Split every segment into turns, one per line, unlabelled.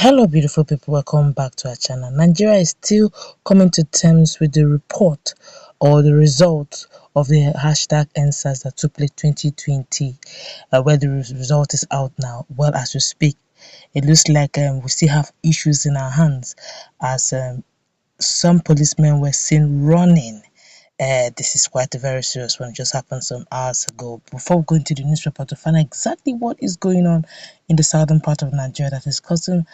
Hello beautiful people, welcome back to our channel. Nigeria is still coming to terms with the report or the result of the #EndSARS that took place 2020, where the result is out now. Well, as we speak, it looks like we still have issues in our hands, as some policemen were seen running. This is quite a very serious one. It just happened some hours ago. Before we go into the newspaper to find out exactly what is going on in the southern part of Nigeria that is causing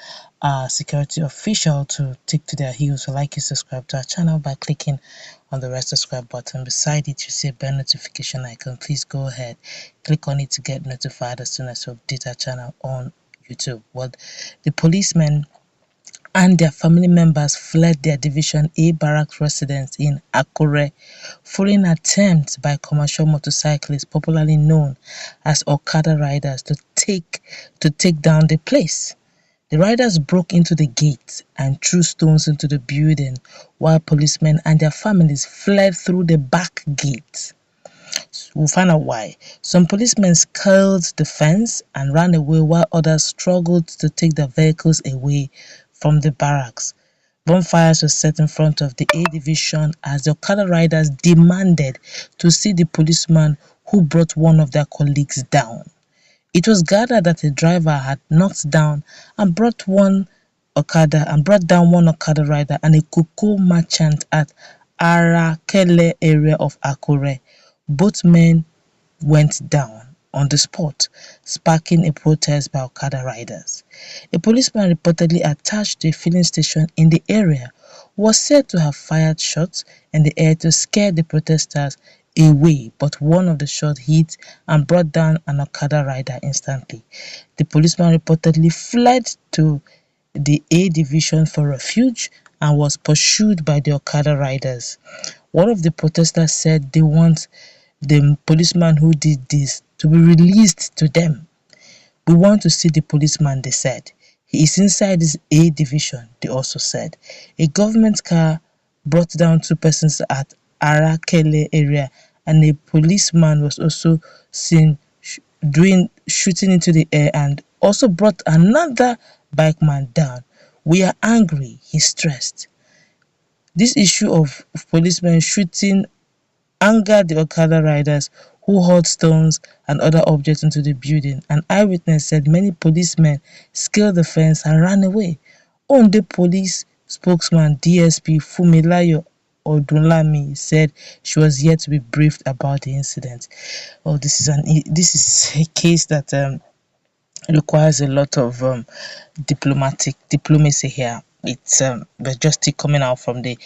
security official to take to their heels, I'd like you to subscribe to our channel by clicking on the red subscribe button. Beside it, you see a bell notification icon. Please go ahead, click on it to get notified as soon as we update our channel on YouTube. Well, the policemen and their family members fled their Division A barracks residence in Akure following attempts by commercial motorcyclists popularly known as Okada riders to take down the place. The riders broke into the gate and threw stones into the building, while policemen and their families fled through the back gate. We'll find out why. Some policemen scaled the fence and ran away, while others struggled to take their vehicles away from the barracks. Bonfires were set in front of the A Division as the Okada riders demanded to see the policeman who brought one of their colleagues down. It was gathered that a driver had knocked down and brought down one Okada rider and a cocoa merchant at Arakele area of Akure. Both men went down on the spot, sparking a protest by Okada riders. A policeman reportedly attached to a filling station in the area was said to have fired shots in the air to scare the protesters away, but one of the shots hit and brought down an Okada rider instantly. The policeman reportedly fled to the A Division for refuge and was pursued by the Okada riders. One of the protesters said they want the policeman who did this to be released to them. We want to see the policeman, they said. He is inside this A Division, they also said. A government car brought down two persons at Arakele area, and a policeman was also seen shooting into the air and also brought another bikeman down. We are angry, he stressed. This issue of policemen shooting angered the Okada riders, who hurled stones and other objects into the building. An eyewitness said many policemen scaled the fence and ran away. Ondo Police spokesman DSP Funmilayo Odunlami said she was yet to be briefed about the incident. Oh, this is a case that requires a lot of diplomacy here. It's we're just still coming out from the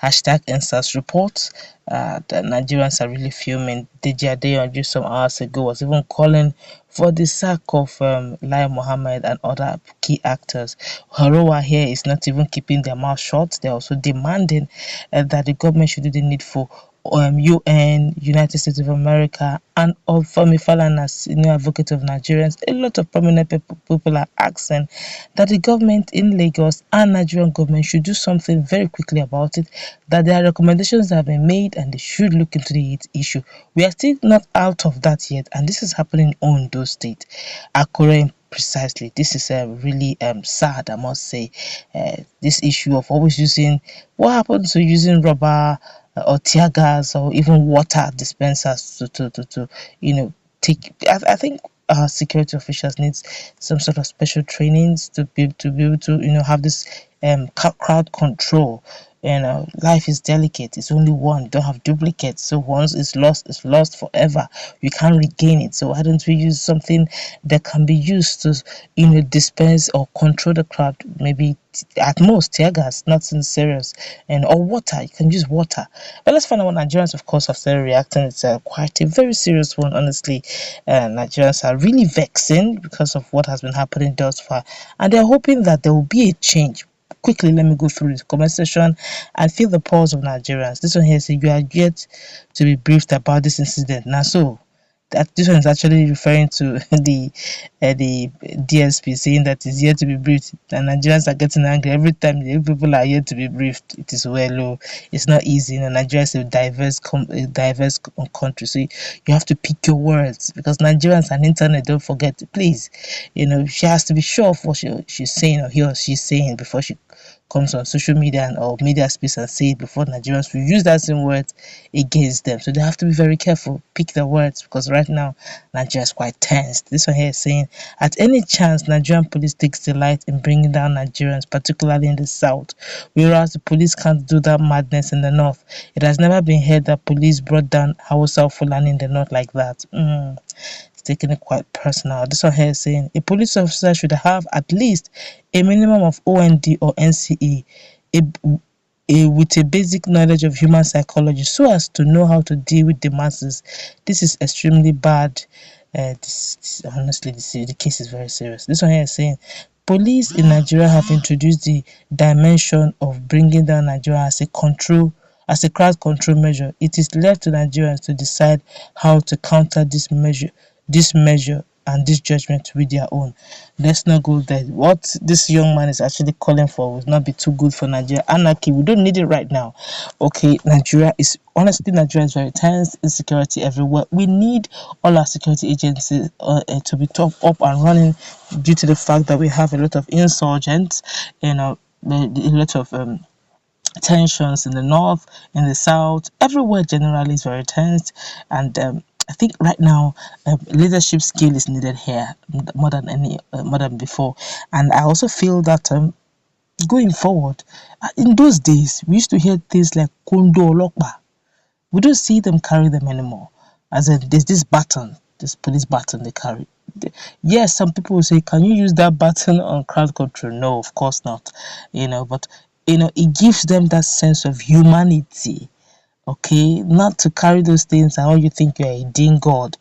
#EndSARS report. The Nigerians are really fuming. Deji Adeyan just some hours ago was even calling for the sack of Lai Mohammed and other key actors. Çrôwd here is not even keeping their mouth shut. They're also demanding that the government should do the needful. UN, United States of America, and Femi Falana, senior advocate of Nigerians, a lot of prominent people are asking that the government in Lagos and Nigerian government should do something very quickly about it, that there are recommendations that have been made and they should look into the issue. We are still not out of that yet, and this is happening in Ondo State, Akure precisely. This is really sad, I must say. This issue of always using, what happens to using rubber or tear gas or even water dispensers to take. I think security officials need some sort of special trainings to be able to have this crowd control. Life is delicate. It's only one. You don't have duplicates. So once it's lost forever. You can't regain it. So why don't we use something that can be used to dispense or control the crowd? Maybe at most tear gas, nothing serious, or water. You can use water. But let's find out what Nigerians, of course, have started reacting. It's quite a very serious one, honestly. Nigerians are really vexing because of what has been happening thus far, and they're hoping that there will be a change. Quickly, let me go through the comment section and feel the pulse of Nigerians. This one here says, you are yet to be briefed about this incident. Now, so that this one is actually referring to the DSP, saying that it's yet to be briefed, and Nigerians are getting angry every time the people are yet to be briefed. It is well low. It's not easy. Nigeria is a diverse country, so you have to pick your words, because Nigerians and internet, don't forget, please. She has to be sure of what she's saying, or he or she's saying, before she comes on social media or media space and say it, before Nigerians will use that same words against them. So they have to be very careful, pick their words, because right now Nigeria is quite tense. This one here is saying, at any chance, Nigerian police takes delight in bringing down Nigerians, particularly in the south, whereas the police can't do that madness in the north. It has never been heard that police brought down Hausa or Fulani in the north like that. It's taking it quite personal. This one here is saying, a police officer should have at least a minimum of OND or NCE, with a basic knowledge of human psychology, so as to know how to deal with the masses. This is extremely bad. Honestly, the case is very serious. This one here is saying, police in Nigeria have introduced the dimension of bringing down Nigeria as a crowd control measure. It is left to Nigerians to decide how to counter this measure and this judgment with their own. Let's not go there. What this young man is actually calling for would not be too good for Nigeria. Anarchy, we don't need it right now. Okay, Nigeria is very tense, insecurity everywhere. We need all our security agencies to be top up and running, due to the fact that we have a lot of insurgents, a lot of tensions in the north, in the south, everywhere generally is very tense. And I think right now leadership skill is needed here more than before. And I also feel that going forward, in those days we used to hear things like kondo olokpa. We don't see them carry them anymore. As in, there's this police baton they carry. Yes, some people will say, can you use that baton on crowd control? No, of course not. But it gives them that sense of humanity. Okay, not to carry those things and all you think you're a demigod,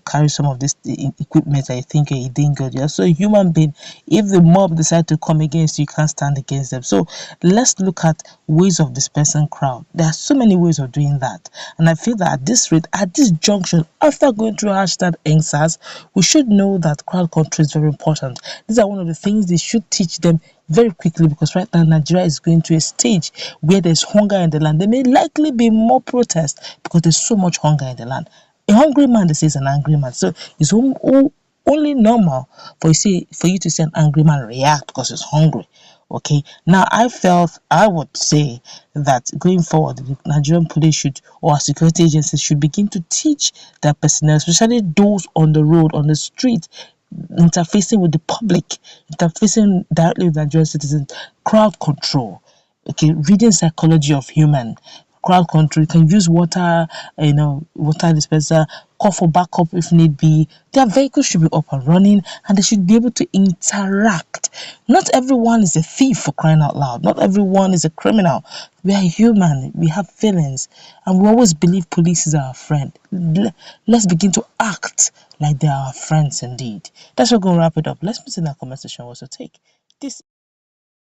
carry some of this equipment and you think you're a demigod. You're also a human being. If the mob decide to come against you, you can't stand against them. So let's look at ways of dispersing crowd. There are so many ways of doing that, and I feel that at this rate, at this junction, after going through hashtag NSAS, we should know that crowd control is very important. These are one of the things they should teach them very quickly, because right now Nigeria is going to a stage where there's hunger in the land. There may likely be more protests because there's so much hunger in the land. A hungry man, they say, is an angry man. So it's only normal for you to see an angry man react because he's hungry. Okay, now I would say that going forward, the Nigerian police or our security agencies should begin to teach their personnel, especially those on the road, on the street, interfacing with the public, interfacing directly with Nigerian citizens, crowd control. Okay, reading psychology of human. Crowd control, you can use water dispenser, call for backup if need be. Their vehicles should be up and running, and they should be able to interact. Not everyone is a thief, for crying out loud. Not everyone is a criminal. We are human, we have feelings, and we always believe police is our friend. Let's begin to act like they are our friends indeed. That's what we're going to wrap it up. Let's put in our comment section what's your take. This